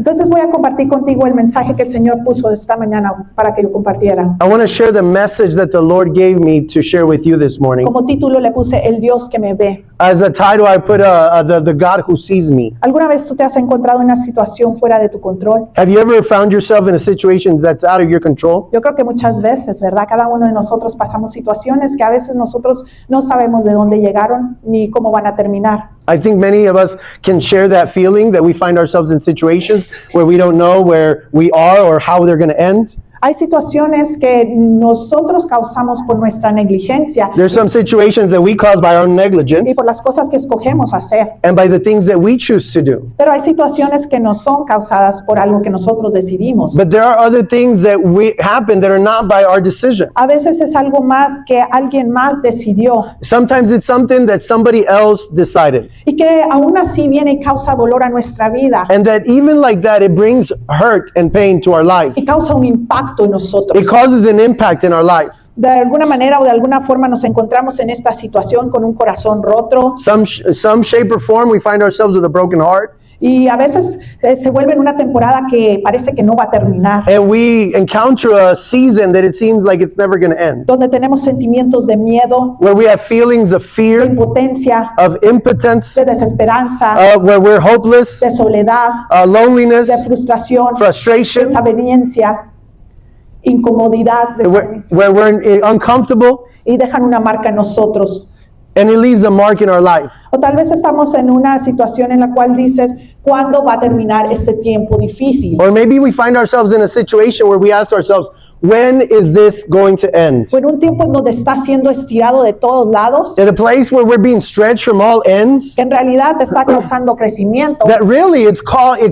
Entonces voy a compartir contigo el mensaje que el Señor puso esta mañana para que yo compartiera. I want to share the message that the Lord gave me to share with you this morning. Como título le puse El Dios que me ve. As a title, I put the God who sees me. ¿Alguna vez tú te has encontrado en una situación fuera de tu control? Have you ever found yourself in a situation that's out of your control? Yo creo que muchas veces, ¿verdad? Cada uno de nosotros pasamos situaciones que a veces nosotros no sabemos de dónde llegaron ni cómo van a terminar. I think many of us can share that feeling that we find ourselves in situations where we don't know where we are or how they're going to end. Hay situaciones que nosotros causamos por nuestra negligencia There's some situations that we cause by our y negligence por las cosas que escogemos hacer. and by the things that we choose to do. Pero hay situaciones que no son causadas por algo que nosotros decidimos. But there are other things that happen that are not by our decision. A veces es algo más que alguien más decidió Sometimes it's something that somebody else decided. y que aún así viene y causa dolor a nuestra vida And that even like that, it brings hurt and pain to our life. y causa un impacto en nosotros. It causes an impact in our life. De alguna manera o de alguna forma nos encontramos en esta situación con un corazón roto Some shape or form, we find ourselves with a broken heart. y a veces se vuelve en una temporada que parece que no va a terminar, And we encounter a season that it seems like it's never going to end. donde tenemos sentimientos de miedo, Where we have feelings of de fear, impotencia, of impotence, de desesperanza, where we're hopeless, de soledad, loneliness, de frustración, frustration, desaveniencia, incomodidad, where we're uncomfortable, y dejan una marca en nosotros. and it leaves a mark in our life. O tal vez estamos en una situación en la cual dices, ¿cuándo va a terminar este tiempo difícil? Or maybe we find ourselves in a situation where we ask ourselves, when is this going to end? O en un tiempo en donde está siendo estirado de todos lados, In a place where we're being stretched from all ends, que en realidad te está causando crecimiento, that really it's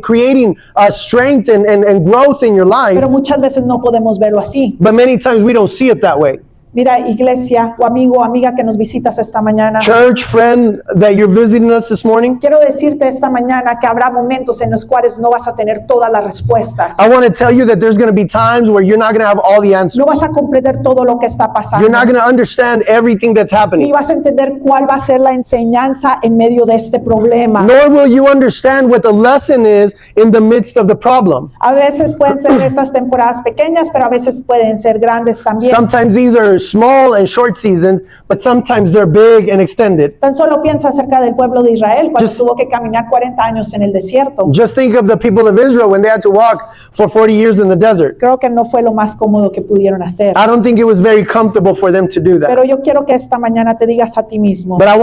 creating strength and growth in your life, pero muchas veces no podemos verlo así. but many times we don't see it that way. Mira, iglesia o amigo o amiga que nos visitas esta mañana, Church friend that you're visiting us this morning, quiero decirte esta mañana que habrá momentos en los cuales no vas a tener todas las respuestas. I want to tell you that there's going to be times where you're not going to have all the answers. No vas a comprender todo lo que está pasando. You're not going to understand everything that's Ni happening. vas a entender cuál va a ser la enseñanza en medio de este problema. Nor will you understand what the lesson is in the midst of the problem. A veces pueden ser estas temporadas pequeñas, pero a veces pueden ser grandes también. Sometimes these are small and short seasons, but sometimes they're big and extended. Tan solo piensa acerca del pueblo de Israel cuando Just- tuvo que caminar 40 años en el desierto. Just think of the people of Israel when they had to walk for 40 years in the desert. Creo que no fue lo más cómodo que pudieron hacer. I don't think it was very comfortable for them to do that. Pero yo quiero que esta mañana te digas a ti mismo, But I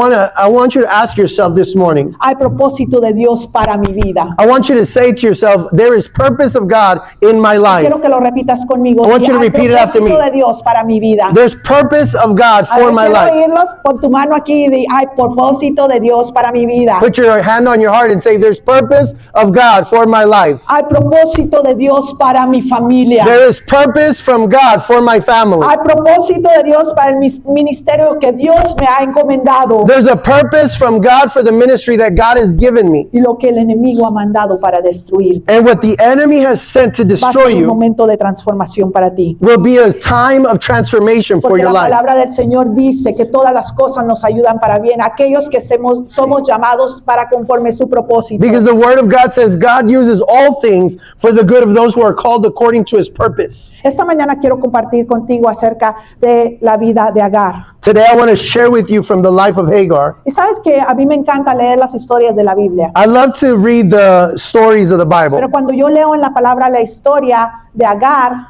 want you to ask yourself this morning. hay propósito de Dios para mi vida. I want you to say to yourself, there is purpose of God in my life. Quiero que lo repitas conmigo. I want Di, you to hay repeat it after propósito me. de Dios para mi vida. There's purpose of God A for ver, my quiero life. oírlos. Pon tu mano aquí y di, hay propósito de Dios para mi vida. Put your hand on your heart and say, there's purpose of God for my life. Hay propósito de Dios para mi familia. There is purpose from God for my family. Hay propósito de Dios para el ministerio que Dios me ha encomendado There's a purpose from God for the ministry that God has given me. y lo que el enemigo ha mandado para destruirte. And what the enemy has sent to Va a destroy ser un you momento de transformación para ti. will be a time of transformation for Porque your la life. palabra del Señor dice que todas las cosas nos ayudan para bien. Aquellos que somos llamados para conforme su propósito. Because the word of God says God uses all things for the good of those who are called according to his purpose. Esta mañana quiero compartir contigo acerca de la vida de Agar. Today I want to share with you from the life of Hagar. Y sabes que a mí me encanta leer las historias de la Biblia. I love to read the stories of the Bible. Pero cuando yo leo en la palabra la historia de Agar,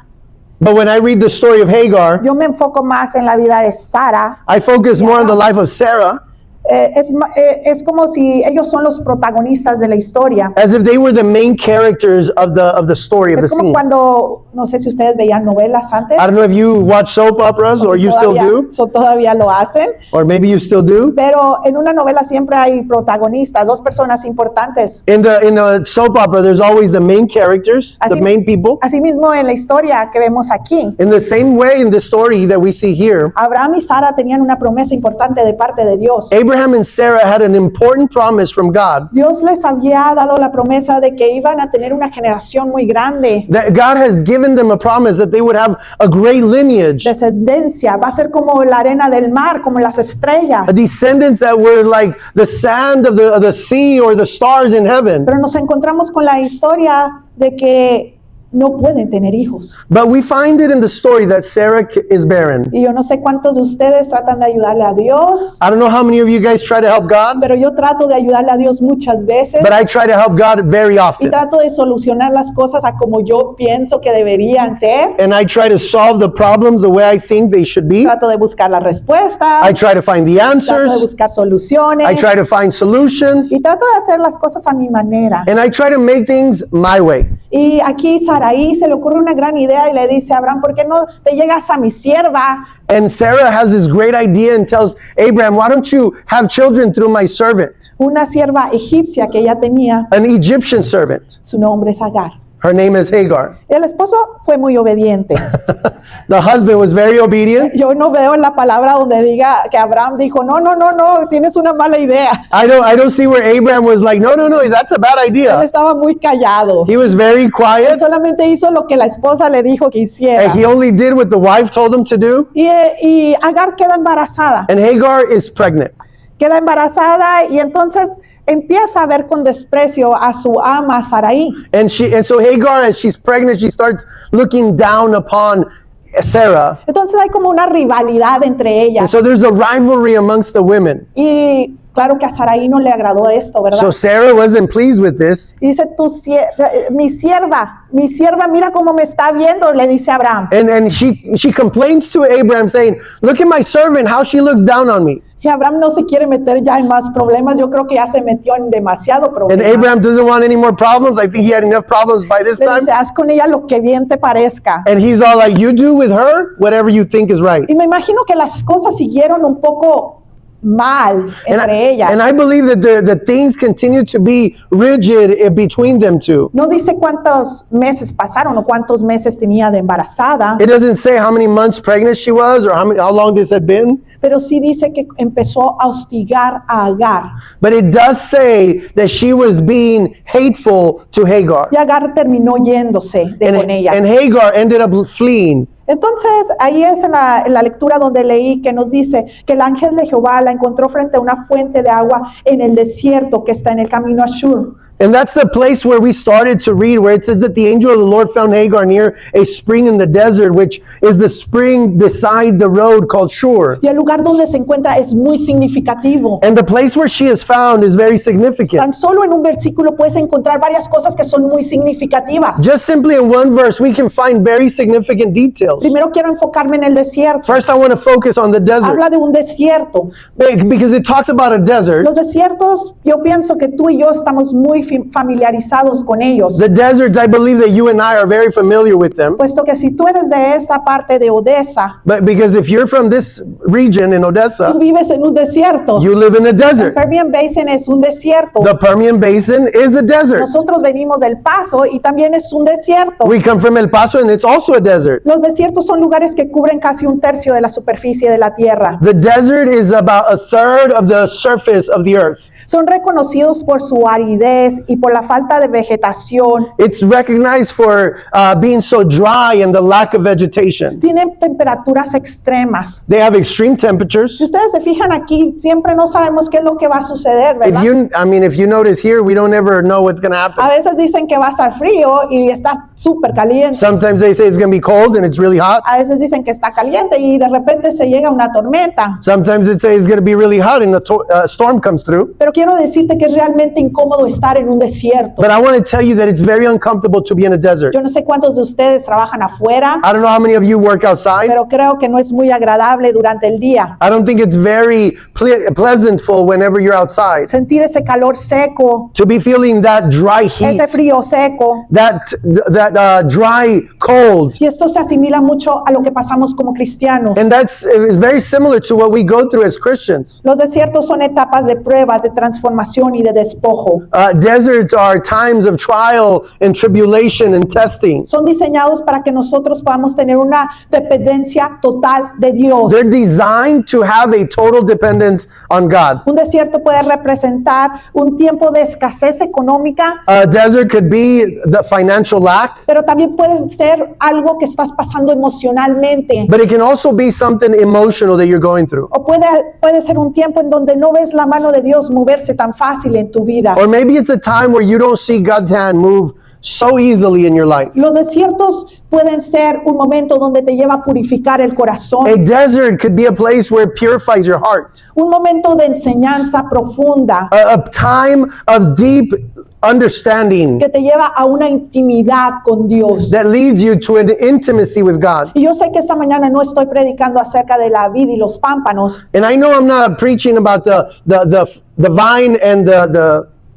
But when I read the story of Hagar, yo me enfoco más en la vida de Sara. I focus more on the life of Sarah Es como si ellos son los protagonistas de la historia. as if they were the main characters of the story, of the Es como scene. cuando, no sé si ustedes veían novelas antes. I don't know if you watch soap operas or si you still todavía, do, todavía lo hacen. or maybe you still do. Pero en una novela siempre hay protagonistas, dos personas importantes. In the soap opera, there's always the main characters, the main people. Asimismo, en la historia que vemos aquí, In the same way in the story that we see here, Abraham y Sara tenían una promesa importante de parte de Dios. Abraham and Sarah had an important promise from God. Dios les había dado la promesa de que iban a tener una generación muy grande. That God has given them a promise that they would have a great lineage, Descendencia, va a ser como la arena del mar, como las estrellas. a descendants that were like the sand of the sea or the stars in heaven. Pero nos encontramos con la historia de que no pueden tener hijos. But we find it in the story that Sarah is barren. Y yo no sé cuántos de ustedes tratan de ayudarle a Dios, I don't know how many of you guys try to help God, pero yo trato de ayudarle a Dios muchas veces but I try to help God very y often. trato de solucionar las cosas a como yo pienso que deberían ser. And I try to solve the problems the way I think they should be. Trato de buscar las respuestas, I try to find the trato de answers. buscar soluciones I try to find solutions. y trato de hacer las cosas a mi manera. And I try to make things my way. Y aquí Saraí se le ocurre una gran idea y le dice a Abraham, ¿por qué no te llegas a mi sierva? And Sarah has this great idea and tells Abraham, why don't you have children through my servant? Una sierva egipcia que ella tenía, An Egyptian servant. su nombre es Agar. Her name is Hagar. El esposo fue muy obediente. The husband was very obedient. Yo no veo en la palabra donde diga que Abraham dijo, no, tienes una mala idea. I don't see where Abraham was like, no, that's a bad Él idea. estaba muy callado. He was very Él quiet. solamente hizo lo que la esposa le dijo que hiciera. And he only did what the wife told him to do. Y Agar queda embarazada. And Hagar is pregnant. Queda embarazada y entonces empieza a ver con desprecio a su ama Saraí. And so Hagar, as she's pregnant, she starts looking down upon Sarah. Entonces hay como una rivalidad entre And ellas. so there's a rivalry amongst the women. Y claro que a Saraí no le agradó esto, ¿verdad? So Sarah wasn't pleased with this. Y dice, mi sierva, mira cómo me está viendo, le dice a Abraham. And she complains to Abraham saying, look at my servant, how she looks down on me. Y Abraham no se quiere meter ya en más problemas. Yo creo que ya se metió en demasiado And problema. Abraham doesn't want any more problems. I think he had enough problems by this Le time. dice, haz con ella lo que bien te parezca. And he's all like, you do with her whatever you think is right. Y me imagino que las cosas siguieron un poco mal entre ellas. And I believe that the things continue to be rigid between them two. No dice cuántos meses pasaron o cuántos meses tenía de embarazada, It doesn't say how many months pregnant she was or how long this had been. pero sí dice que empezó a hostigar a Agar. But it does say that she was being hateful to Hagar. Y Agar terminó yéndose con ella. And Hagar ended up fleeing. Entonces, ahí es en la lectura donde leí que nos dice que el ángel de Jehová la encontró frente a una fuente de agua en el desierto que está en el camino a Shur. And that's the place where we started to read, where it says that the angel of the Lord found Hagar near a spring in the desert, which is the spring beside the road called Shur. Y el lugar donde se encuentra es muy significativo. And the place where she is found is very significant. Tan solo en un versículo puedes encontrar varias cosas que son muy significativas. Just simply in one verse, we can find very significant details. Primero quiero enfocarme en el desierto. First, I want to focus on the desert Habla de un desierto. because it talks about a desert. Los desiertos, yo pienso que tú y yo estamos muy familiarizados con ellos. The deserts, I believe that you and I are very familiar with them. Puesto que si tú eres de esta parte de Odessa, But because if you're from this region in tú Odessa, vives en un desierto. you live in a El desert. Permian Basin es un desierto. The Permian Basin is a desert. Nosotros venimos del Paso y también es un desierto. We come from El Paso and it's also a desert. Los desiertos son lugares que cubren casi un tercio de la superficie de la tierra. The desert is about a third of the surface of the earth. Son reconocidos por su aridez y por la falta de vegetación. It's recognized for being so dry and the lack of vegetation. Tienen temperaturas extremas. They have extreme temperatures. Si ustedes se fijan aquí, siempre no sabemos qué es lo que va a suceder, ¿verdad? If you notice here, we don't ever know what's going to happen. A veces dicen que va a estar frío y está súper caliente. Sometimes they say it's going to be cold and it's really hot. A veces dicen que está caliente y de repente se llega una tormenta. Sometimes it says it's going to be really hot and a storm comes through. Pero quiero decirte que es realmente incómodo estar en un desierto. But I want to tell you that it's very uncomfortable to be in a desert. Yo no sé cuántos de ustedes trabajan afuera, I don't know how many of you work outside. pero creo que no es muy agradable durante el día. I don't think it's very pleasantful whenever you're outside. Sentir ese calor seco, To be feeling that dry heat, ese frío seco. that dry cold. Y esto se asimila mucho a lo que pasamos como cristianos. And is very similar to what we go through as Christians. Los desiertos son etapas de prueba, de transformación y de despojo. Deserts are times of trial and tribulation and testing. Son diseñados para que nosotros podamos tener una dependencia total de Dios. They're designed to have a total dependence dependence on God. Un desierto puede representar un tiempo de escasez económica, A desert could be the financial lack, pero también puede ser algo que estás pasando emocionalmente. but it can also be something emotional that you're going through. O puede ser un tiempo en donde no ves la mano de Dios moverse tan fácil en tu vida. Or maybe it's a time where you don't see God's hand move so easily in your life. Los desiertos pueden ser un momento donde te lleva a purificar el corazón. A desert could be a place where it purifies your heart. Un momento de enseñanza profunda A time of deep understanding que te lleva a una intimidad con Dios. that leads you to an intimacy with God. Y yo sé que esta mañana no estoy predicando acerca de la vid y los pámpanos, And I know I'm not preaching about the vine and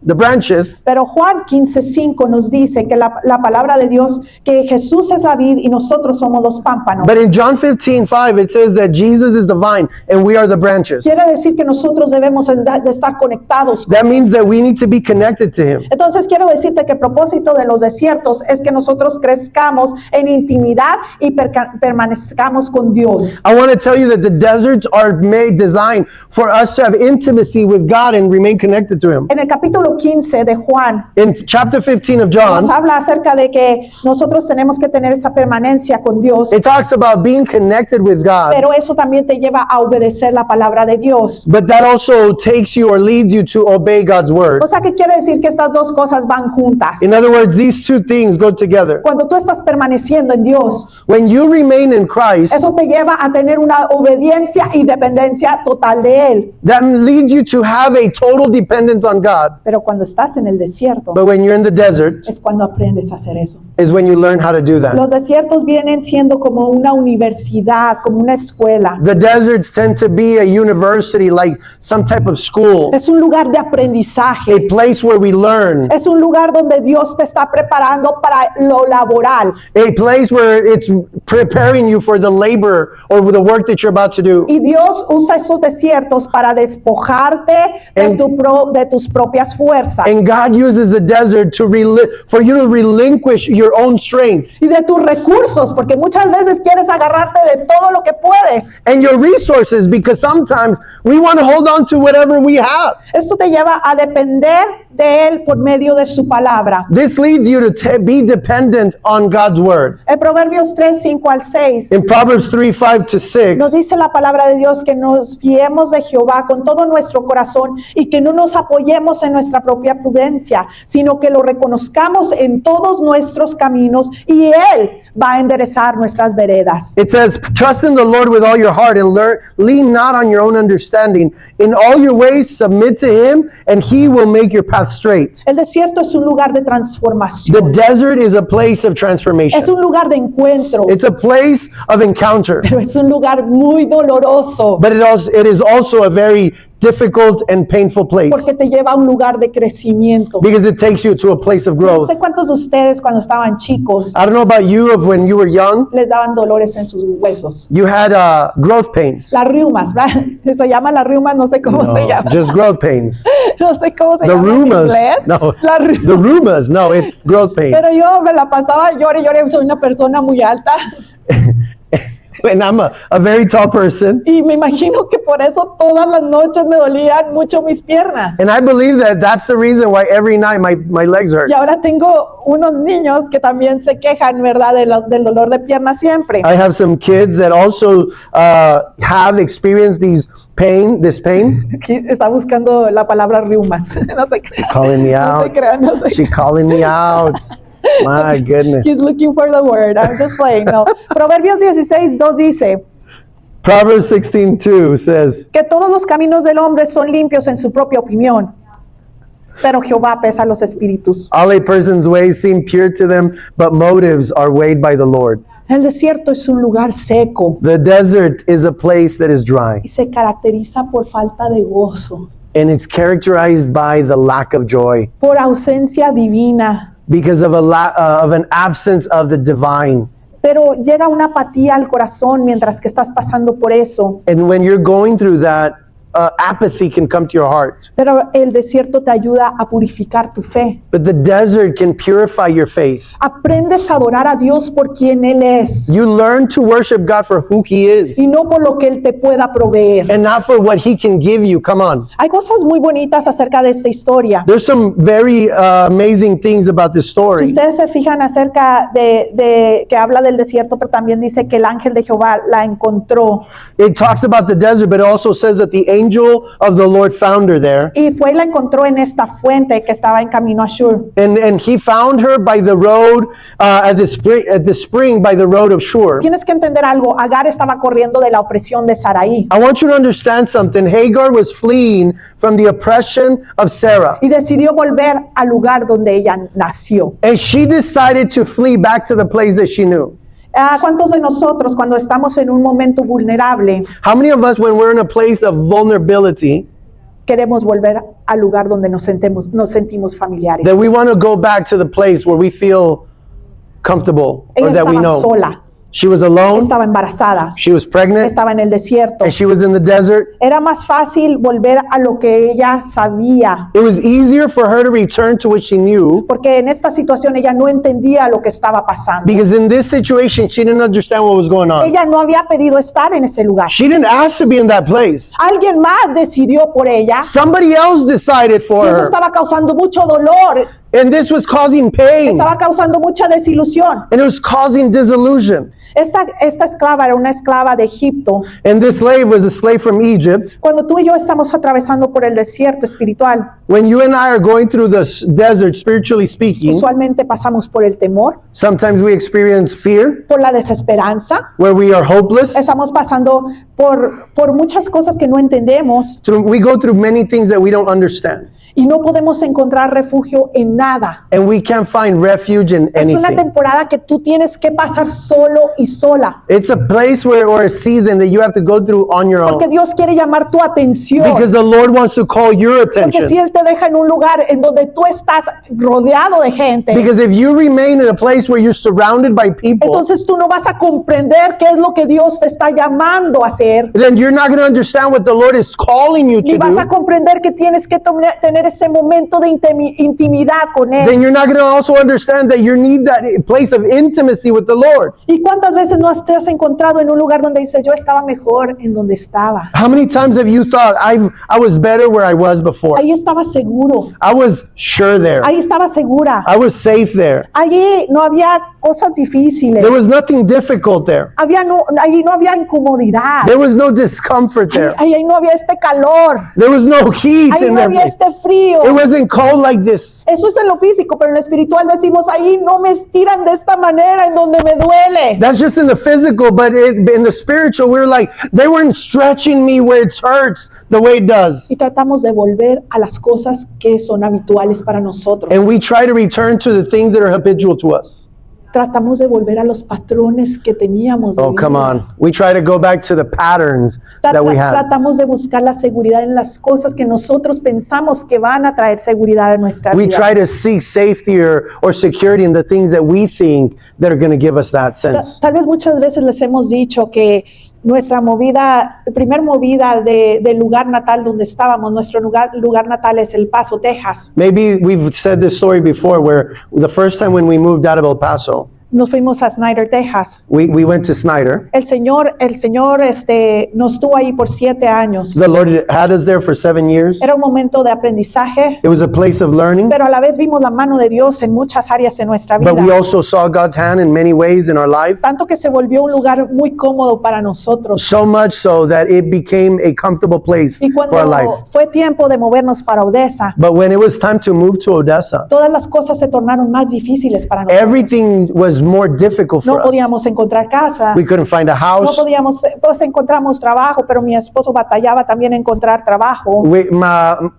the branches, pero Juan 15:5 nos dice que la palabra de Dios, que Jesús es la vid y nosotros somos los pámpanos. but in John 15:5 it says that Jesus is the vine and we are the branches. Quiere decir que nosotros debemos de estar conectados. That means that we need to be connected to Him. Entonces quiero decirte que el propósito de los desiertos es que nosotros crezcamos en intimidad y permanezcamos con Dios. I want to tell you that the deserts are designed for us to have intimacy with God and remain connected to Him. En el capítulo 15 de Juan In chapter 15 of nos John, habla acerca de que nosotros tenemos que tener esa permanencia con Dios, it talks about being connected with God, pero eso también te lleva a obedecer la palabra de Dios. but that also takes you or leads you to obey God's word. O sea, que quiere decir que estas dos cosas van juntas. In other words, these two things go together. Cuando tú estás permaneciendo en Dios, When you remain in Christ, eso te lleva a tener una obediencia y dependencia total de Él. that leads you to have a total dependence on God. Pero cuando estás en el desierto, But when you're in the desert, es cuando aprendes a hacer eso. is when you learn how to do that. Los desiertos vienen siendo como una universidad, como una escuela. The deserts tend to be a university, like some type of school, Es un lugar de a aprendizaje. place where we learn, Es un lugar donde Dios te está preparando para lo laboral. a place where it's preparing you for the labor or the work that you're about to do. Y Dios usa esos desiertos para despojarte And- de tus propias fuerzas And God uses the desert to for you to relinquish your own strength y de tus recursos, porque muchas veces quieres agarrarte de todo lo que puedes. and your resources, because sometimes we want to hold on to whatever we have. Esto te lleva a depender de Él por medio de su palabra. This leads you to be dependent on God's word. En Proverbios 3, 5 al 6 In Proverbs 3, 5 to 6, nos dice la palabra de Dios que nos fiemos de Jehová con todo nuestro corazón y que no nos apoyemos en nuestra propia prudencia, sino que lo reconozcamos en todos nuestros caminos y Él va a enderezar nuestras veredas. it says, trust in the Lord with all your heart and lean not on your own understanding. In all your ways submit to Him and He will make your path straight. El desierto es un lugar de The transformación, desert is a place of es transformation. un lugar de encuentro, It's a place of encounter. pero es un lugar muy doloroso But it is also a very difficult and painful place porque te lleva a un lugar de crecimiento. because it takes you to a place of No growth. sé cuántos de ustedes cuando estaban chicos I don't know about you, of when you were young, les daban dolores en sus huesos. you had growth pains. Las riumas, ¿verdad? Se llama las riumas, no sé cómo se llama. Just growth pains. No sé cómo se The llama en rheumous, inglés. no, La the rheumas, no, it's growth pains. Pero yo me la pasaba llore, llore, soy una persona muy alta And I'm a very tall person. y me imagino que por eso todas las noches me dolían mucho mis piernas. And I believe that that's the reason why every night my legs hurt. Y ahora tengo unos niños que también se quejan, ¿verdad?, del dolor de pierna siempre. I have some kids that also have experienced this pain. Aquí está buscando la palabra riumas. No se crean. Calling me No out. se crean, no se She calling me out. My goodness. He's looking for the word. I'm just playing. No. Proverbios 16:2 dice Proverbs 16:2 says, que todos los caminos del hombre son limpios en su propia opinión, pero Jehová pesa los espíritus. all a person's ways seem pure to them, but motives are weighed by the Lord. El desierto es un lugar seco The desert is a place that is dry, y se caracteriza por falta de gozo, and it's characterized by the lack of joy por ausencia divina. because of an absence of the divine. Pero llega una apatía al corazón mientras que estás pasando por eso. And when you're going through that, apathy can come to your heart. Pero el desierto te ayuda a purificar tu fe. But the desert can purify your faith. Aprendes a adorar a Dios por quien Él es You learn to worship God for who He is y no por lo que Él te pueda proveer. and not for what He can give you. Come on. Hay cosas muy bonitas acerca de esta historia. There's some very amazing things about this Si story. ustedes se fijan acerca de que habla del desierto, pero también dice que el ángel de Jehová la encontró. It talks about the desert, but it also says that the angel of the Lord found her there. Y fue y la encontró en esta fuente que estaba en camino a Shur. And he found her by the road, at the spring by the road of Shur. Tienes que entender algo. Agar estaba corriendo de la opresión de Saraí I want you to understand something. Hagar was fleeing from the oppression of Sarah. y decidió volver al lugar donde ella nació. And she decided to flee back to the place that she knew. ¿Cuántos de nosotros cuando estamos en un momento vulnerable How many of us, when we're in a place of vulnerability, queremos volver al lugar donde nos sentimos familiares? that we want to go back to the place where we feel comfortable or Ella that we estaba know? sola, She was alone, estaba embarazada, she was pregnant, estaba en el desierto. and she was in the desert. Era más fácil volver a lo que ella sabía, It was easier for her to return to what she knew, porque en esta situación ella no entendía lo que estaba pasando. because in this situation, she didn't understand what was going on. Ella no había pedido estar en ese lugar. She didn't ask to be in that place. Alguien más decidió por ella Somebody else decided for y eso her. estaba causando mucho dolor, And this was causing pain. estaba causando mucha desilusión. And it was causing disillusion. Esta esclava era una esclava de Egipto. And this slave was a slave from Egypt. Cuando tú y yo estamos atravesando por el desierto espiritual, When you and I are going through the desert, spiritually speaking, usualmente pasamos por el temor, sometimes we experience fear, por la desesperanza. where we are hopeless. Estamos pasando por muchas cosas que no entendemos We go through many things that we don't understand. y no podemos encontrar refugio en nada. And we can't find refuge in Es una anything. temporada que tú tienes que pasar solo y sola, It's a place where, or a season that you have to go through on your porque own. Dios quiere llamar tu atención. Because the Lord wants to call your Porque si attention. Él te deja en un lugar en donde tú estás rodeado de gente, Because if you remain in a place where you're surrounded by people, entonces tú no vas a comprender qué es lo que Dios te está llamando a hacer. then you're not going to understand what the Lord is calling you Ni to vas a do. comprender que tienes que tener ese momento de intimidad con Él. Then you're not going to also understand that you need that place of intimacy with the Lord. ¿Y cuántas veces no te has encontrado en un lugar donde dices, yo estaba mejor en donde estaba? How many times have you thought, I was better where I was before? Ahí estaba seguro, I was sure there. ahí estaba segura. I was safe there. Allí no había cosas difíciles, There was nothing difficult there. allí no había incomodidad, There was no discomfort there. ahí no había este calor, There was no heat ahí in no there. había este frío. It wasn't cold like this. Eso es en lo físico, pero en lo espiritual decimos, ahí no me estiran de esta manera en donde me duele. That's just in the physical, but in the spiritual, we're like, they weren't stretching me where it hurts the way it does. Y tratamos de volver a las cosas que son habituales para nosotros. And we try to return to the things that are habitual to us. Tratamos de volver a los patrones que teníamos. de Oh, come vida. on. We try to go back to the patterns that we had. Tratamos de buscar la seguridad en las cosas que nosotros pensamos que van a traer seguridad en nuestra We vida. try to seek safety or security in the things that we think that are going to give us that sense. Tal vez muchas veces les hemos dicho que nuestra movida, primer movida del lugar natal donde estábamos, nuestro lugar natal es El Paso, Texas. Maybe we've said this story before where the first time when we moved out of El Paso, Nos fuimos a Snyder, Texas. we went to Snyder. El Señor nos tuvo ahí por 7 años. The Lord had us there for 7 years. Era un momento de aprendizaje, It was a place of learning, pero a la vez vimos la mano de Dios en muchas áreas de nuestra vida. but we also saw God's hand in many ways in our life. Tanto que se volvió un lugar muy cómodo para nosotros. So much so that it became a comfortable place Y for our life. cuando fue tiempo de movernos para Odessa, But when it was time to move to Odessa, todas las cosas se tornaron más difíciles para nosotros. everything was more difficult No for us. podíamos encontrar casa, We couldn't find a no house. podíamos, pues encontramos trabajo, pero mi esposo batallaba también en encontrar trabajo.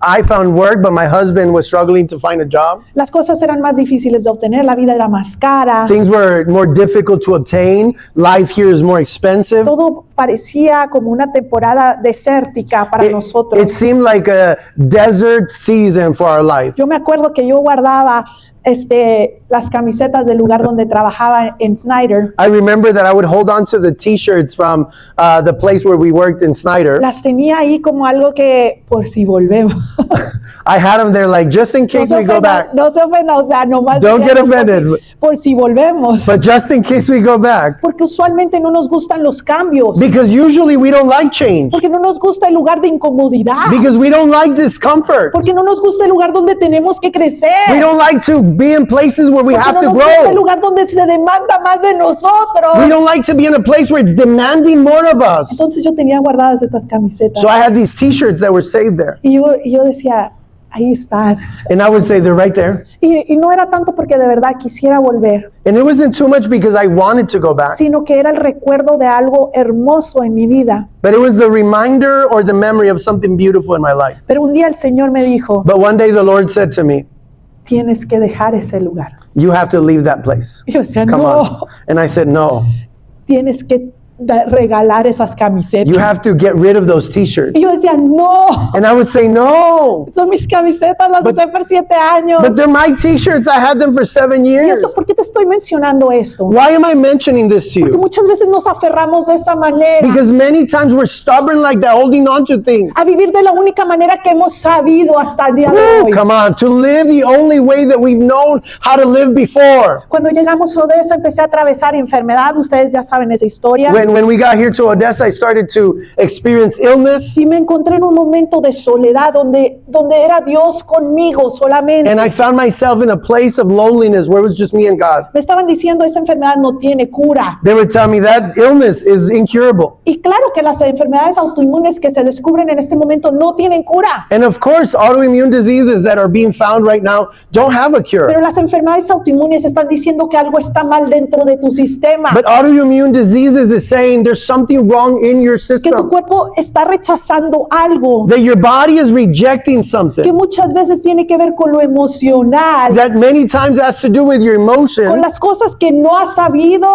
I found work, but my husband was struggling to find a job. Las cosas eran más difíciles de obtener, la vida era más cara, Things were more difficult to obtain. Life here is more expensive. todo parecía como una temporada desértica para It nosotros. seemed like a desert season for our life. Yo me acuerdo que yo guardaba las camisetas del lugar donde trabajaba en Snyder. I remember that I would hold on to the t-shirts from the place where we worked in Snyder. Las tenía ahí como algo que, por si volvemos. I had them there like, just in case we go back. No se ofenda, o sea, nomás Don't decía, get "No, offended." por si volvemos. But just in case we go back. Porque usualmente no nos gustan los cambios. Because usually we don't like change. Porque no nos gusta el lugar de incomodidad. Because we don't like discomfort. Porque no nos gusta el lugar donde tenemos que crecer. We don't like to be in places where we Porque have no to nos gusta el grow. lugar donde se demanda más de nosotros. We don't like to be in a place where it's demanding more of us. Entonces yo tenía guardadas estas camisetas. So I had these t-shirts that were saved there. Y yo decía, ahí están. And I would say, they're right there. Y no era tanto porque de verdad quisiera volver, And it wasn't too much because I wanted to go back. sino que era el recuerdo de algo hermoso en mi vida. But it was the reminder or the memory of something beautiful in my life. Pero un día el Señor me dijo, But one day the Lord said to me, tienes que dejar ese lugar. you have to leave that place. Y yo decía, Come no, on. And I said, no, tienes que regalar esas camisetas. you have to get rid of those t-shirts. Y yo decía, no, And I would say, no, son mis camisetas, las usé por 7 años. but they're my t-shirts. I had them for 7 ¿Y years. esto por qué te estoy mencionando esto? Why am I mentioning this to Porque you? muchas veces nos aferramos de esa manera Because many times we're stubborn like that, holding on to things. a vivir de la única manera que hemos sabido hasta el día de Woo, hoy. come on, to live the only way that we've known how to live before. Cuando llegamos a Odessa empecé a atravesar enfermedad, ustedes ya saben esa historia. When we got here to Odessa, I started to experience illness. Y me encontré en un momento de soledad donde era Dios conmigo solamente. And I found myself in a place of loneliness where it was just me and God. Me estaban diciendo, esa enfermedad no tiene cura. They would tell me that illness is incurable. Y claro que las enfermedades autoinmunes que se descubren en este momento no tienen cura. And of course, autoimmune diseases that are being found right now don't have a Pero cure. las enfermedades autoinmunes están diciendo que algo está mal dentro de tu sistema. But autoimmune diseases is saying there's something wrong in your Que tu system. cuerpo está rechazando algo. That your body is rejecting Que something. muchas veces tiene que ver con lo emocional. That many times has to do with your Con emotions. las cosas que no has sabido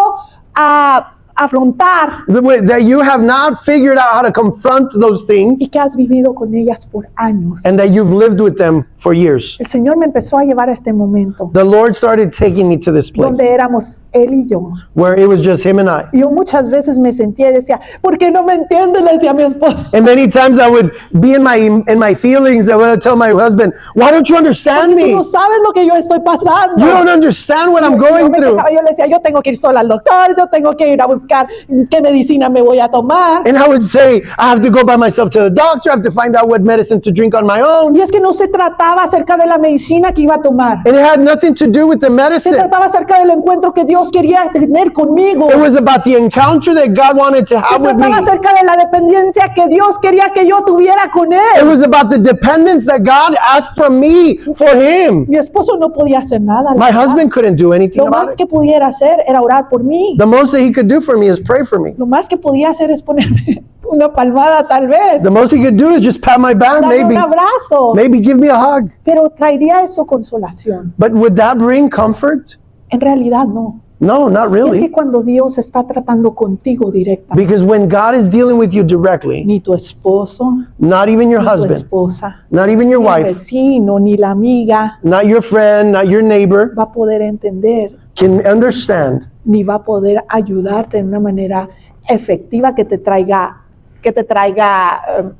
afrontar That you have not figured out how to confront those y things. que has vivido con ellas por años. And that you've lived with them for years. El Señor me empezó a llevar a este momento The Lord started taking me to this place donde éramos Él y yo. where it was just him and I. Yo muchas veces me sentía y decía, ¿por qué no me entiendes? Le decía a mi esposo. And many times I would be in my feelings. I would tell my husband, "Why don't you understand Tú me? no sabes lo que yo estoy pasando. You don't understand what I'm Yo going me through." quejaba, yo le decía, yo tengo que ir sola al doctor, yo tengo que ir a buscar qué medicina me voy a tomar. And I would say, "I have to go by myself to the doctor. I have to find out what medicine to drink on my own." Y es que no se trataba acerca de la medicina que iba a tomar. And it had nothing to do with the Se medicine. trataba acerca del encuentro que Dios quería tener conmigo. It was about the encounter that God wanted to Se have with me. trataba acerca de la dependencia que Dios quería que yo tuviera con It Él. was about the dependence that God asked from me for him. Mi esposo no podía hacer nada. la My verdad. husband couldn't do anything Lo about más it. que pudiera hacer era orar por mí. The most that he could do for me is pray for me. Lo más que podía hacer es ponerme una palmada tal vez. The most he could do is just pat my back, Darme maybe un abrazo. give me a hug. Pero traería eso consolación. But would that bring comfort? En realidad no. No, not Es que really. cuando Dios está tratando contigo directamente, Because when God is dealing with you directly, ni tu esposo, not even your ni tu husband, esposa, not even your ni el wife, vecino, ni la amiga not your friend, not your neighbor, va a poder entender, can understand ni va a poder ayudarte de una manera efectiva que te traiga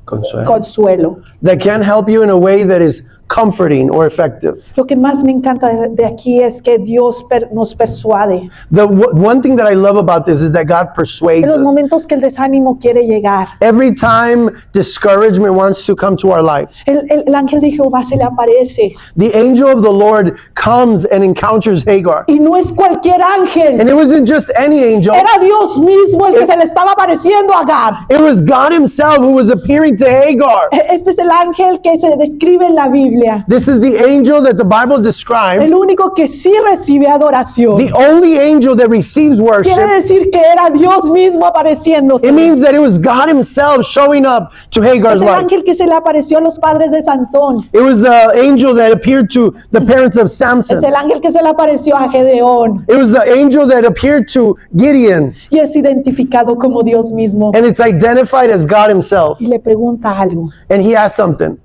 consuelo. that can help you in a way that is comforting or effective. Lo que más me encanta de aquí es que Dios nos persuade. One thing that I love about this is that God persuades En los us. momentos que el desánimo quiere llegar, Every time discouragement wants to come to our life, el ángel de Jehová se le aparece. the angel of the Lord comes and encounters Hagar. Y no es cualquier ángel. And it wasn't just any angel. Era Dios mismo el que se le estaba apareciendo a Agar. It was God himself who was appearing to Hagar. Este es el ángel que se describe en la Biblia. This is the angel that the Bible describes, El único que sí recibe adoración. the only angel that receives Quiere worship. decir que era Dios mismo apareciéndose. It means that it was God himself showing up to Hagar's Es el life. ángel que se le apareció a los padres de Sansón. It was the angel that appeared to the parents of Es Samson. el ángel que se le apareció a Gedeón. It was the angel that appeared to Gideon. Y es identificado como Dios mismo. And it's identified as God himself. Y le pregunta algo. And he asked something.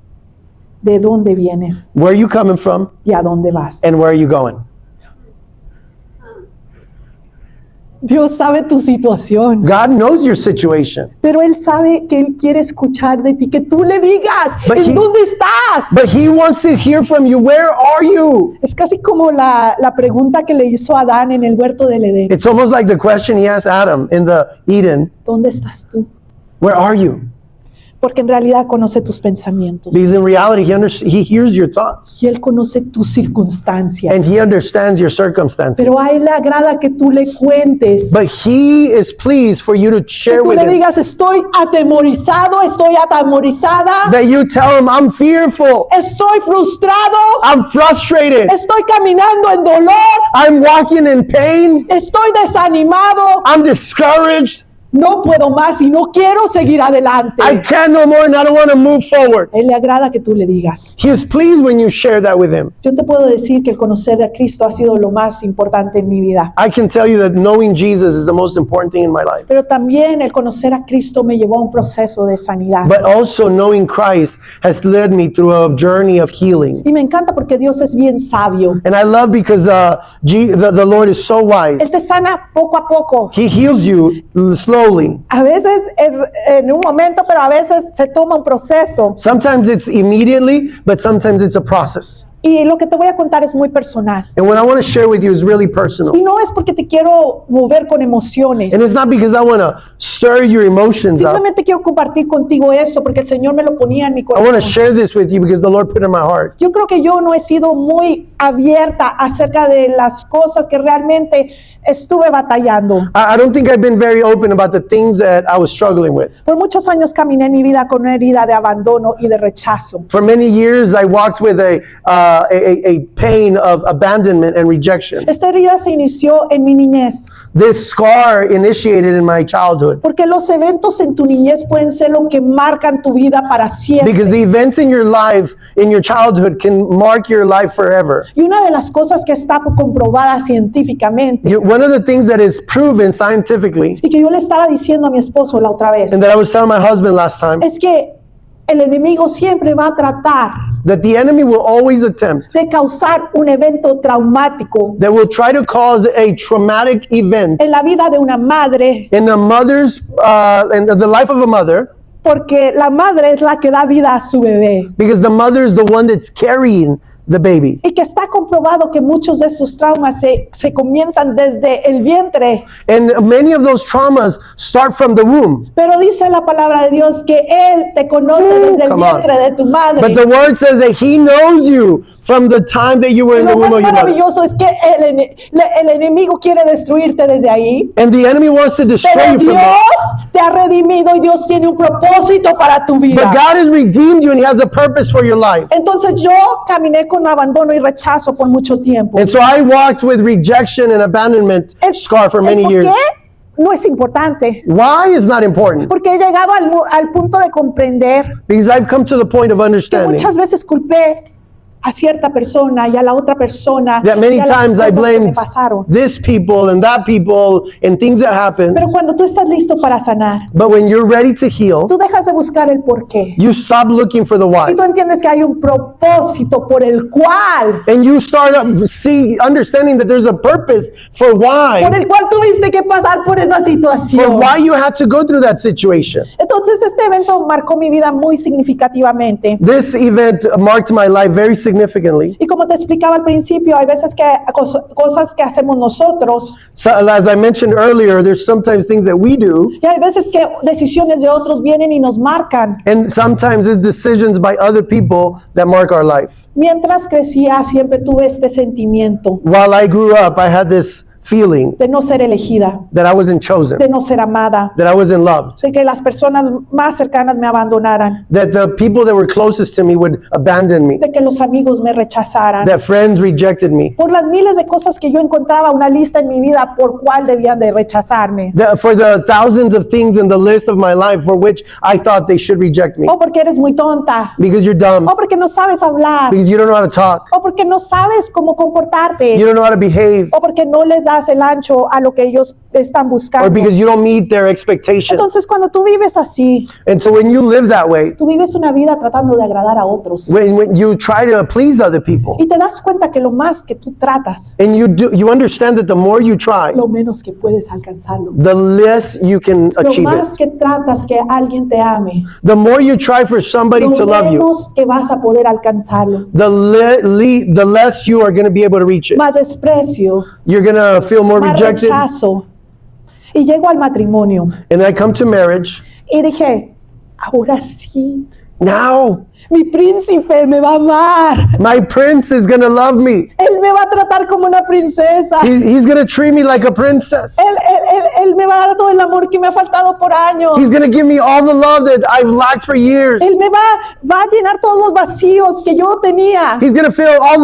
de dónde vienes where are you coming from, y a dónde vas. and where are you going. Dios sabe tu situación, God knows your situation, pero Él sabe que Él quiere escuchar de ti, que tú le digas, But ¿en he- dónde estás? but He wants to hear from you. Where are you? Es casi como la pregunta que le hizo Adán en el huerto del Edén. It's almost like the question He asked Adam in the Eden, ¿Dónde estás tú? where are you? Porque en realidad conoce tus pensamientos Because in reality, He hears your thoughts, y Él conoce tus circunstancias. and He understands your circumstances. Pero a Él le agrada que tú le cuentes, But He is pleased for you to que share tú with le Him, digas, estoy atemorizado, estoy atemorizada, that you tell Him, I'm fearful, estoy frustrado, I'm frustrated, estoy caminando en dolor, I'm walking in pain, estoy desanimado, I'm discouraged, no puedo más y no quiero seguir adelante. I can't no more, and I don't want to move forward. A Él le agrada que tú le digas. He is pleased when you share that with Him. Yo te puedo decir que el conocer a Cristo ha sido lo más importante en mi vida. I can tell you that knowing Jesus is the most important thing in my life. Pero también el conocer a Cristo me llevó a un proceso de sanidad. But also knowing Christ has led me through a journey of healing. Y me encanta porque Dios es bien sabio. And I love because the Lord is so wise. Él te sana poco a poco. He heals you slowly. A veces es en un momento, pero a veces se toma un proceso. Sometimes it's immediately, but sometimes it's a process. Y lo que te voy a contar es muy personal. And what I want to share with you is really personal. Y no es porque te quiero mover con emociones. And it's not because I want to stir your emotions up. Simplemente quiero compartir contigo eso porque el Señor me lo ponía en mi I want to corazón. share this with you because the Lord put it in my heart. Yo creo que yo no he sido muy abierta acerca de las cosas que realmente estuve batallando. I don't think I've been very open about the things that I was struggling with. Por muchos años caminé en mi vida con una herida de abandono y de rechazo. For many years, I walked with a pain of abandonment and rejection. Esta herida se inició en mi niñez, This scar initiated in my childhood porque los eventos en tu niñez pueden ser lo que marcan tu vida para siempre. because the events in your life, in your childhood, can mark your life forever. Y una de las cosas que está comprobada científicamente One of the things that is proven scientifically, y que yo le estaba diciendo a mi esposo la otra vez, and that I was telling my husband last time, es que el enemigo siempre va a tratar that the enemy will always attempt, de causar un evento traumático that will try to cause a traumatic event en la vida de una madre, in a mother's, in the life of a mother, porque la madre es la que da vida a su bebé. because the mother is the one that's carrying the baby. Y que está comprobado que muchos de esos traumas se comienzan desde el vientre. And many of those traumas start from the womb. Pero dice la palabra de Dios que Él te conoce desde el come on. vientre de tu madre. But the word says that He knows you from the time that you were in the Lo womb más of your mother. maravilloso es que el enemigo quiere destruirte desde ahí. And the enemy wants to destroy Pero you from Dios that. te ha redimido y Dios tiene un propósito para tu vida. But God has redeemed you and He has a purpose for your life. Entonces yo caminé con abandono y rechazo por mucho tiempo. And so I walked with rejection and abandonment scar for many ¿Por years. qué? No es importante. Why is not important? Porque he llegado al punto de comprender Because I've come to the point of que understanding muchas veces culpé a cierta persona y a la otra persona that many y a las times I cosas que me blamed pasaron. this people and that people and things that happened. Pero cuando tú estás listo para sanar, But when you're ready to heal, tú dejas de buscar el por qué. you stop looking for the why. Y tú entiendes que hay un propósito por el cual, And you start understanding that there's a purpose for por why, el cual tuviste que pasar por esa for situación. why you had to go through that situation. Entonces este evento marcó mi vida muy significativamente. This event marked my life very significantly. Y como te explicaba al principio, hay veces que cosas que hacemos nosotros So, as I mentioned earlier, there's sometimes things that we do, y hay veces que decisiones de otros vienen y nos marcan. and sometimes it's decisions by other people that mark our life. Mientras crecía, siempre tuve este sentimiento While I grew up, I had this feeling de no ser elegida, that I wasn't chosen, de no ser amada, that I wasn't loved, de que las personas más cercanas me abandonaran, that the people that were closest to me would abandon me, de que los amigos me rechazaran. that friends rejected me, Por las miles de cosas que yo encontraba una lista en mi vida por cuál debían de rechazarme. that for the thousands of things in the list of my life for which I thought they should reject me. O porque eres muy tonta, Because you're dumb, o porque no sabes hablar, because you don't know how to talk, o porque no sabes cómo comportarte, you don't know how to behave, o porque no les das das el ancho a lo que ellos están or buscando. because you don't meet their expectations. Entonces, cuando tú vives así, And so when you live that way, tú vives una vida tratando de agradar a otros. when you try to please other people, Y te das cuenta que lo más que tú tratas, and you understand that the more you try, lo menos que puedes alcanzarlo. the less you can Lo achieve más it. que tratas que alguien te ame, The more you try for somebody lo to love you, menos que vas a poder alcanzarlo. the less you are going to be able to reach it. Más desprecio, You're going to feel more más rejected. rechazo. Y llego al matrimonio And I come to marriage. y dije, ahora sí, Now, mi príncipe me va a amar. my prince is going to love me. Él me va a tratar como una princesa. He's going to treat me like a princess. Él me va a dar todo el amor que me ha faltado por años. He's going to give me all the love that I've lacked for years. Él me va a llenar todos los vacíos que yo tenía. He's going to fill all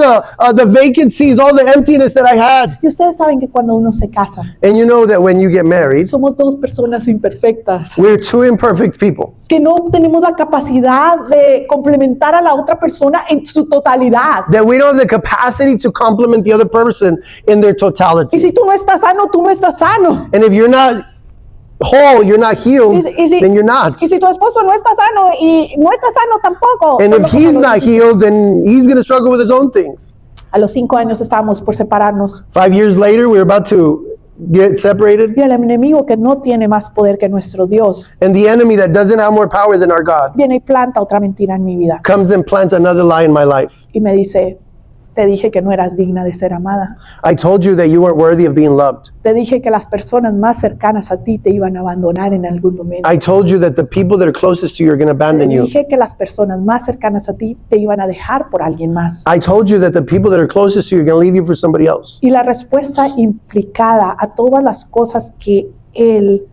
the vacancies, all the emptiness that I had. Y ustedes saben que cuando uno se casa, And you know that when you get married, somos dos personas imperfectas, we're two imperfect people. que no tenemos la capacidad de complementar a la otra persona en su totalidad. That we don't have the capacity to complement the other person in their Y totality. si tú no estás sano, tú no estás sano. And if you're not whole, you're not healed, then you're not. Y si tu esposo no está sano y no está sano tampoco. And if Solo he's como not los- healed, then he's going to struggle with his own things. A los 5 años estábamos por separarnos. 5 years later, we're about to get separated. Y el enemigo que no tiene más poder que nuestro Dios And the enemy that doesn't have more power than our God viene y planta otra mentira en mi vida. comes and plants another lie in my life. Y me dice, te dije que no eras digna de ser amada. I told you that you weren't worthy of being loved. Te dije que las personas más cercanas a ti te iban a abandonar en algún momento. I told you that the people that are closest to you are going to Te abandon you. dije que las personas más cercanas a ti te iban a dejar por alguien más. I told you that the people that are closest to you are going to leave you for somebody else. Y la respuesta implicada a todas las cosas que él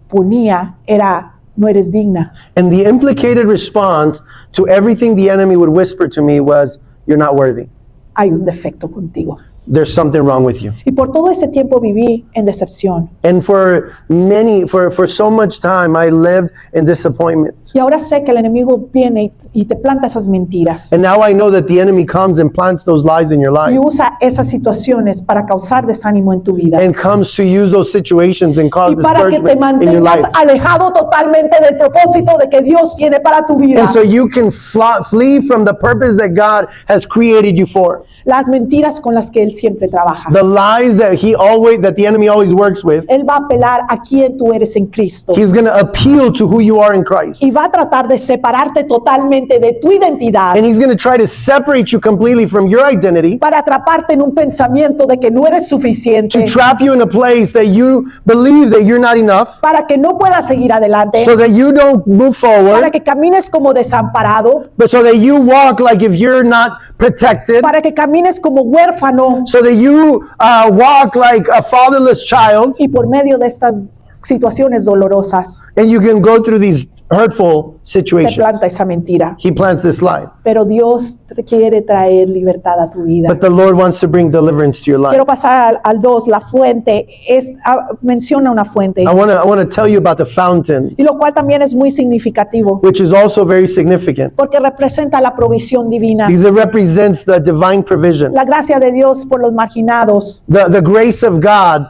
ponía era, no eres digna. And the implicated response to everything the enemy would whisper to me was, you're not worthy. Hay un defecto contigo. There's something wrong with you. Y por todo ese tiempo viví en decepción. And for so much time, I lived in disappointment. Y ahora sé que el enemigo viene y te planta esas mentiras. And now I know that the enemy comes and plants those lies in your Y life usa esas situaciones para causar desánimo en tu vida. and comes to use those situations and cause Y para que te discouragement in your mantengas life. alejado totalmente del propósito de que Dios tiene para tu vida. And so you can flee from the purpose that God has created you for. Las mentiras con las que Él siempre trabaja. The lies that the enemy always works with. Él va a apelar a quién tú eres en Cristo. He's going to appeal to who you are in Christ. Y va a tratar de separarte totalmente de tu identidad And he's going to try to separate you completely from your identity, para atraparte en un pensamiento de que no eres suficiente, to trap you in a place that you believe that you're not enough, para que no puedas seguir adelante, so that you don't move para forward, que camines como desamparado, but so that you walk like if you're not protected, para que camines como huérfano. so that you walk like a fatherless child, Y por medio de estas situaciones dolorosas, and you can go through these hurtful te situations. planta esa mentira. He plants this lie. Pero Dios quiere traer libertad a tu vida. But the Lord wants to bring deliverance to your life. Quiero pasar al 2, la fuente. Menciona una fuente. I want to tell you about the fountain, Y lo cual también es muy significativo, which is also very significant porque representa la provisión divina. because it represents the divine provision. La gracia de Dios por los marginados. The grace of God,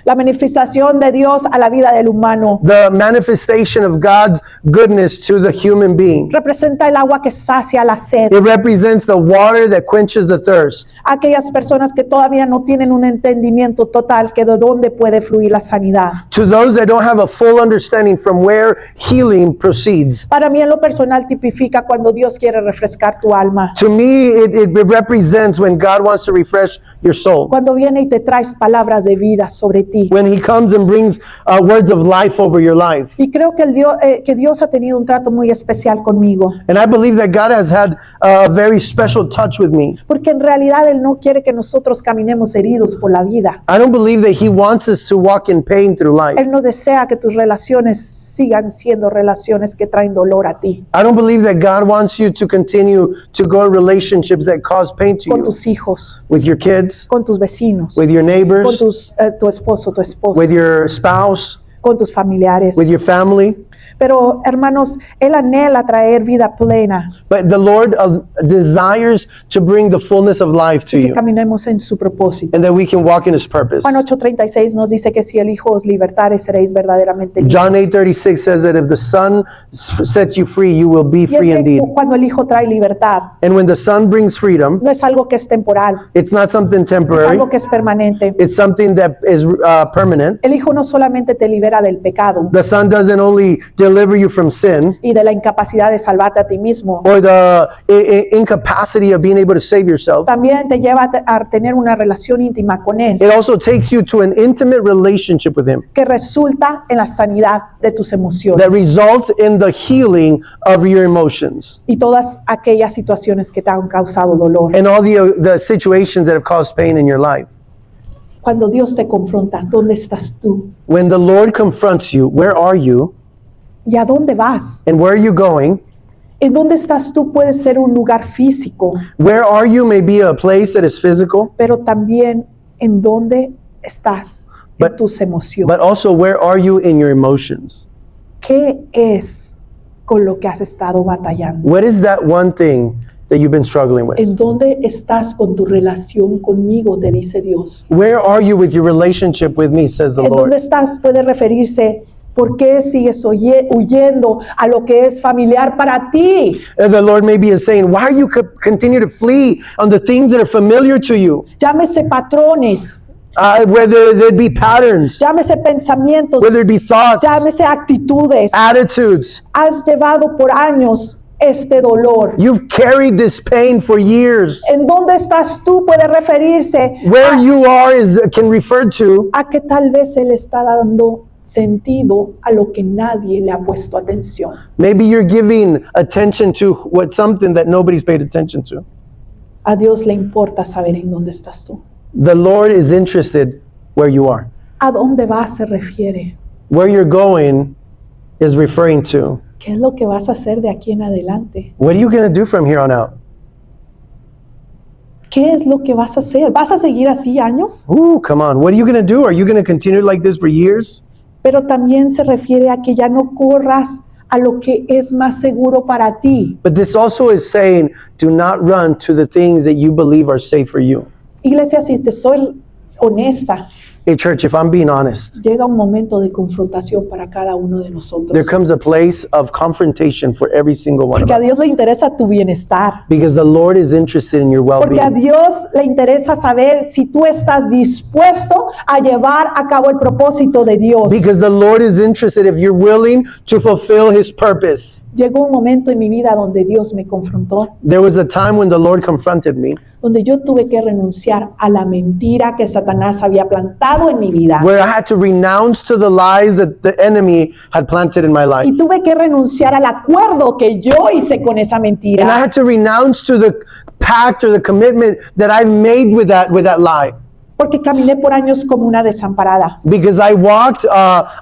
La manifestación de Dios a la vida del humano. the manifestation of God's goodness to the human being. Representa el agua que sacia la sed. It represents the water that quenches the thirst. Aquellas personas que todavía no tienen un entendimiento total que de dónde puede fluir la sanidad. To those that don't have a full understanding from where healing proceeds. Para mí en lo personal tipifica cuando Dios quiere refrescar tu alma. To me, it represents when God wants to refresh your soul. Cuando viene y te traes palabras de vida sobre ti. When he comes and brings words of life over your life. Y creo que Dios ha tenido un trato muy especial conmigo. And I believe that God has had a very special touch with me. Porque en realidad Él no quiere que nosotros caminemos heridos por la vida. I don't believe that he wants us to walk in pain through life. Él no desea que tus relaciones sigan siendo relaciones que traen dolor a ti. I don't believe that God wants you to continue to go in relationships that cause pain to Con you. tus hijos, With your kids, con tus vecinos, with your con neighbors, tu esposo, tu esposa, with your spouse, con tus familiares. with your family. Pero hermanos, Él anhela traer vida plena, But the Lord desires to bring the fullness of life to que you, caminemos en su propósito. and that we can walk in His purpose. Juan 8:36 nos dice que si el Hijo os libertare, seréis verdaderamente libres. John 8:36 says that if the Son sets you free, you will be Y es free que indeed. cuando el Hijo trae libertad, And when the Son brings freedom, no es algo que es temporal, it's not something es temporary, algo que es permanente. it's something that is permanent. El Hijo no solamente te libera del pecado The Son doesn't only deliver you from sin y de la incapacidad de salvarte a ti mismo, or the incapacity of being able to save yourself. también te lleva a tener una relación íntima con Él, It also takes you to an intimate relationship with Him que resulta en la sanidad de tus emociones that results in the healing of your emotions y todas aquellas situaciones que te han causado dolor. and all the situations that have caused pain in your life. Cuando Dios te confronta, ¿dónde estás tú? When the Lord confronts you, where are you ¿Y a dónde vas? and where are you going? ¿En dónde estás tú? Puede ser un lugar físico, Where are you may be a place that is physical, pero también en dónde estás en But- tus emociones. but also where are you in your emotions? ¿Qué es con lo que has estado batallando? What is that one thing that you've been struggling with? ¿En dónde estás con tu relación conmigo? Te dice Dios. Where are you with your relationship with me, says the ¿En dónde Lord? estás? Puede referirse. ¿Por qué sigues huyendo a lo que es familiar para ti? And the Lord maybe is saying, why are you continue to flee on the things that are familiar to you? Llámese patrones, Whether there be patterns, llámese pensamientos, whether it be thoughts, llámese actitudes. attitudes. Has llevado por años este dolor. You've carried this pain for years. ¿En dónde estás tú? Puede referirse Where you are can refer to a que tal vez Él está dando sentido a lo que nadie le ha puesto atención. maybe you're giving attention to something that nobody's paid attention to. A Dios le importa saber en dónde estás tú. The Lord is interested where you are. ¿A dónde vas? Se refiere. Where you're going is referring to ¿Qué es lo que vas a hacer de aquí en adelante? what are you going to do from here on out? ¿Qué es lo que vas a hacer? ¿Vas a seguir así años? Ooh, come on. What are you going to do? Are you going to continue like this for years? Pero también se refiere a que ya no corras a lo que es más seguro para ti. But this also is saying, do not run to the things that you believe are safe for you. Iglesia, si te soy honesta, Hey, church, if I'm being honest, llega un momento de confrontación para cada uno de nosotros. there comes a place of confrontation for every single one of Porque a us. Dios le interesa tu bienestar. Because the Lord is interested in your Porque a well-being. Dios le interesa saber si tú estás dispuesto a llevar a cabo el propósito de Dios. Because the Lord is interested if you're willing to fulfill His purpose. Llegó un momento en mi vida donde Dios me confrontó, There was a time when the Lord confronted me, donde yo tuve que renunciar a la mentira que Satanás había plantado en mi vida. where I had to renounce to the lies that the enemy had planted in my life. Y tuve que renunciar al acuerdo que yo hice con esa And I mentira. had to renounce to the pact or the commitment that I've made with that lie. Porque caminé por años como una desamparada, Because I walked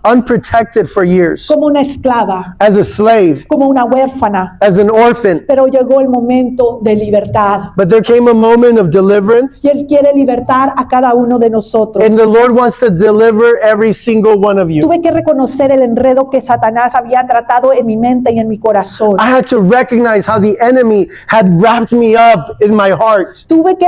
unprotected for years como una esclava, as a slave, como una huérfana. as an orphan. Pero llegó el momento de libertad. But there came a moment of deliverance, Y Él quiere libertar a cada uno de nosotros. and the Lord wants to deliver every single one of you. Tuve que reconocer el enredo que Satanás había tratado en mi mente y en mi corazón. I had to recognize how the enemy had wrapped me up in my heart. Tuve que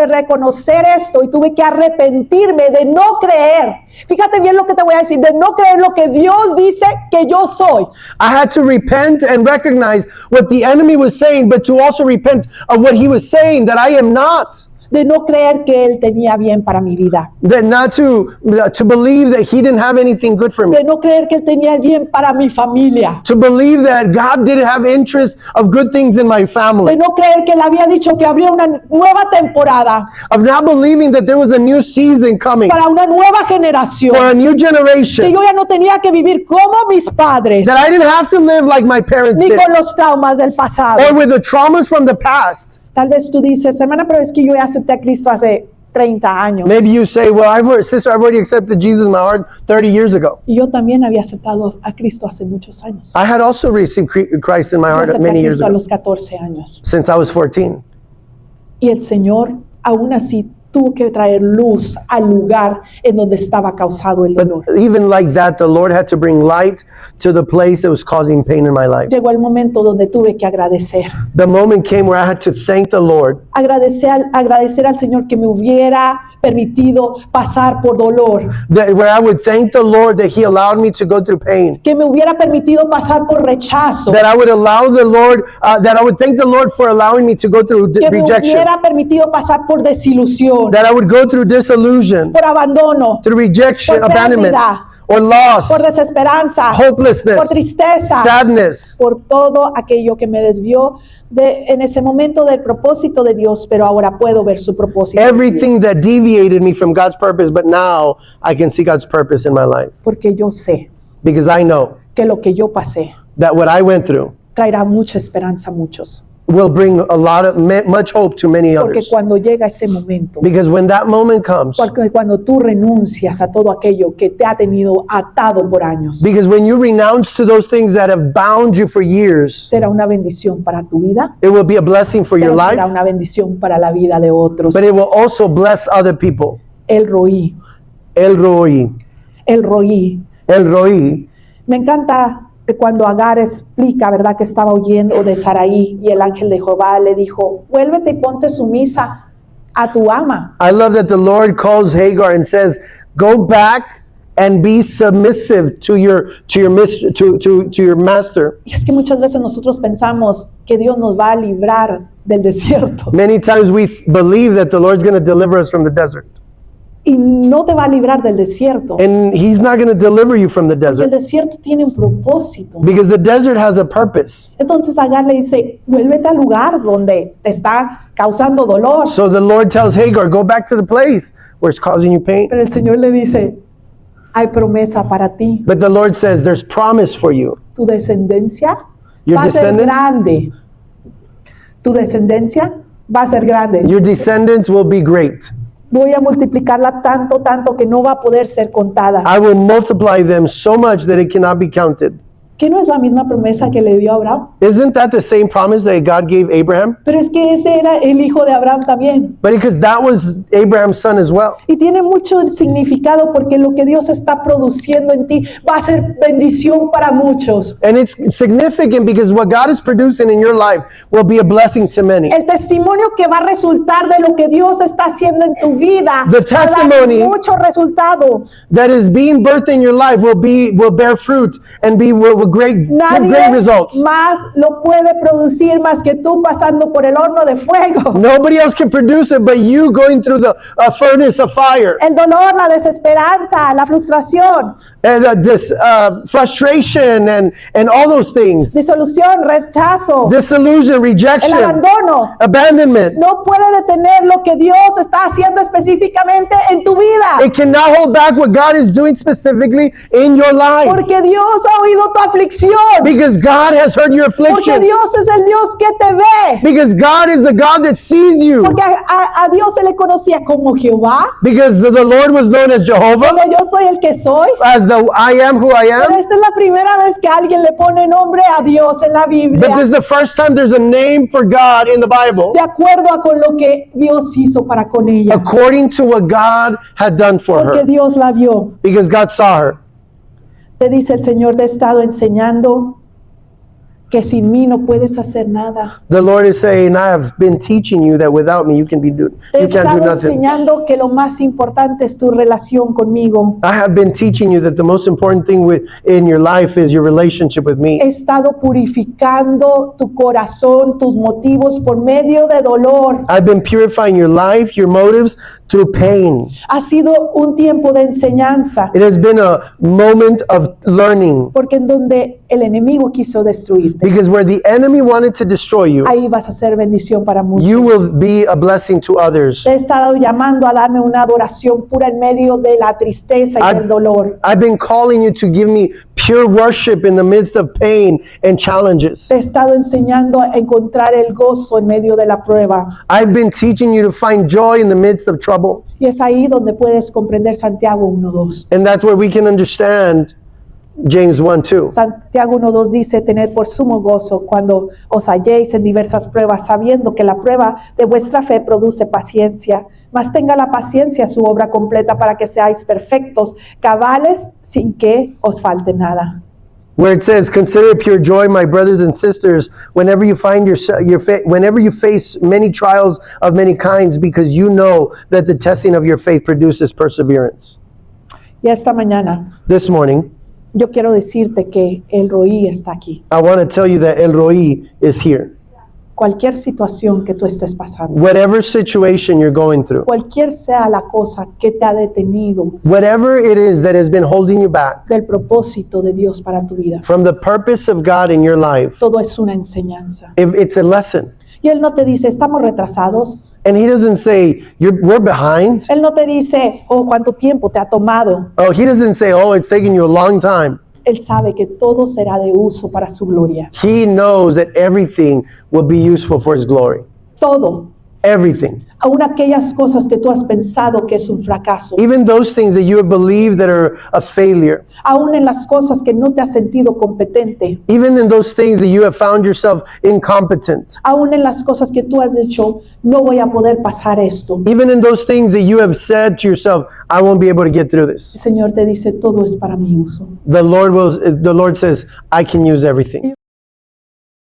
reconocer esto y tuve que arrepentirme de no creer. Fíjate bien lo que te voy a decir, de no creer lo que Dios dice que yo soy. I had to repent and recognize what the enemy was saying, but to also repent of what he was saying that I am not. De no creer que Él tenía bien para mi vida. That not to believe that he didn't have anything good for me. De no creer que Él tenía bien para mi familia. To believe that God didn't have interest of good things in my De family. no creer que Él había dicho que habría una nueva temporada Of not believing that there was a new season coming para una nueva generación. for a new Que generation. yo ya no tenía que vivir como mis padres, That I didn't have to live like my parents ni did. con los traumas del pasado. Or with the traumas from the past. Tal vez tú dices, hermana, pero es que yo ya acepté a Cristo hace 30 años. Maybe you say, well, I've already accepted Jesus in my heart 30 years ago. Y yo también había aceptado a Cristo hace muchos años. I had also received Christ in my Yo heart acepté a many years Cristo a ago, los 14 años. since I was 14. Y el Señor aún así tuvo que traer luz al lugar en donde estaba causado el dolor. But even like that, the Lord had to bring light to the place that was causing pain in my life. Llegó el momento donde tuve que agradecer. The moment came where I had to thank the Lord, Agradecer al Señor que me hubiera permitido pasar por dolor, where I would thank the Lord that He allowed me to go through pain, que me hubiera permitido pasar por rechazo, that I would allow the Lord, that I would thank the Lord for allowing me to go through que me rejection, hubiera permitido pasar por desilusión, that I would go through disillusion, por abandono, through rejection, por abandonment, pérdida, or loss, por desesperanza, hopelessness, por tristeza, sadness, por todo aquello que me desvió en ese momento del propósito de Dios, pero ahora puedo ver su propósito. everything that deviated me from God's purpose, but now I can see God's purpose in my life. Porque yo sé Because I know que lo que yo pasé that what I went through traerá mucha esperanza a muchos. will bring a lot of much hope to many Porque others. cuando llega ese momento, Because when that moment comes, porque cuando tú renuncias a todo aquello que te ha tenido atado por años, because when you renounce to those things that have bound you for years, será una bendición para tu vida, it will be a blessing for your pero será life, una bendición para la vida de otros. but it will also bless other people. El roí, El Roi. el roí. El Roi. Me encanta que cuando Agar explica, ¿verdad?, que estaba huyendo de Saraí y el ángel de Jehová le dijo, vuélvete y ponte sumisa a tu ama. I love that the Lord calls Hagar and says, "Go back and be submissive to your master." Y es que muchas veces nosotros pensamos que Dios nos va a librar del desierto Many times we believe that the Lord's going to deliver us from the desert, y no te va a librar del desierto. and He's not going to deliver you from the El desert desierto tiene un propósito. because the desert has a purpose. Entonces Agar le dice, vuélvete al lugar donde te está causando dolor. So the Lord tells Hagar, "Go back to the place where it's causing you pain." Pero el Señor le dice, hay promesa para ti. But the Lord says, "There's promise for you." Tu descendencia Your va a ser descendants? grande. Tu descendencia va a ser grande. Your descendants will be great. Voy a multiplicarla tanto, tanto que no va a poder ser contada. I will multiply them so much that it cannot be counted. ¿Qué no es la misma promesa que le dio a Abraham? Isn't that the same promise that God gave Abraham? Pero es que ese era el hijo de Abraham también. But because that was Abraham's son as well. Y tiene mucho significado porque lo que Dios está produciendo en ti va a ser bendición para muchos. And it's significant because what God is producing in your life will be a blessing to many. El testimonio que va a resultar de lo que Dios está haciendo en tu vida The va a dar testimony mucho resultado. That is being birthed in your life will bear fruit and will give Nadie great results. más lo puede producir más que tú pasando por el horno de fuego. Nobody else can produce it but you going through the furnace of fire. El dolor, la desesperanza, la frustración, And this frustration and all those things. disolución, rechazo, Disillusion, el rejection, abandono. abandonment. No puede detener lo que Dios está haciendo específicamente en tu vida. It cannot hold back what God is doing specifically in your life. Porque Dios ha oído tu aflicción. Because God has heard your Porque affliction. Dios es el Dios que te ve. Because God is the God that sees you. Porque a Dios se le conocía como Jehová, Because the Lord was known as Jehovah, como yo soy el que soy. as the I am who I Pero am. esta es la primera vez que alguien le pone nombre a Dios en la Biblia, But this is the first time there's a name for God in the Bible, de acuerdo a con lo que Dios hizo para con ella. according to what God had done for Porque her. Dios la vio. Because God saw her. Te dice el Señor, te he estado enseñando que sin mí no puedes hacer nada. The Lord is saying, I have been teaching you that without me you Te he can't do estado nothing. enseñando que lo más importante es tu relación conmigo. I have been teaching you that the most important thing in your life is your relationship with me. He estado purificando tu corazón, tus motivos por medio de dolor. I've been purifying your life, your motives through pain. Ha sido un tiempo de enseñanza, It has been a moment of learning. porque en donde el enemigo quiso destruirte, Because where the enemy wanted to destroy you, ahí vas a ser bendición para muchos. you will be a blessing to others. Te he estado llamando a darme una adoración pura en medio de la tristeza y del dolor. I've been calling you to give me pure worship in the midst of pain and challenges. Te he estado enseñando a encontrar el gozo en medio de la prueba. I've been teaching you to find joy in the midst of trouble. Y es ahí donde puedes comprender Santiago 1:2. And that's where we can understand James 1:2. Santiago 1:2 dice, tener por sumo gozo cuando os halléis en diversas pruebas, sabiendo que la prueba de vuestra fe produce paciencia, Mas tenga la paciencia su obra completa para que seáis perfectos, cabales, sin que os falte nada. Where it says, "Consider it pure joy, my brothers and sisters, whenever you find whenever you face many trials of many kinds, because you know that the testing of your faith produces perseverance." Y esta mañana This morning, yo quiero decirte que el Roí está aquí. I want to tell you that El Roi is here. Cualquier situación que tú estés pasando, Whatever situation you're going through, cualquier sea la cosa que te ha detenido whatever it is that has been holding you back del propósito de Dios para tu vida, from the purpose of God in your life, todo es una enseñanza. if it's a lesson. Y Él no te dice, estamos retrasados. And he doesn't say, we're behind. Él no te dice, oh, cuánto tiempo te ha tomado. Oh, he doesn't say, oh, it's taking you a long time. Él sabe que todo será de uso para su gloria. He knows that everything will be useful for his glory. Todo, Everything. aun aquellas cosas que tú has pensado que es un fracaso, Even those things that you have believed that are a failure. aun en las cosas que no te has sentido competente, Even in those things that you have found yourself incompetent. aun en las cosas que tú has dicho, no voy a poder pasar esto. Even in those things that you have said to yourself, I won't be able to get through this. El Señor te dice, todo es para mi uso. The Lord says, I can use everything.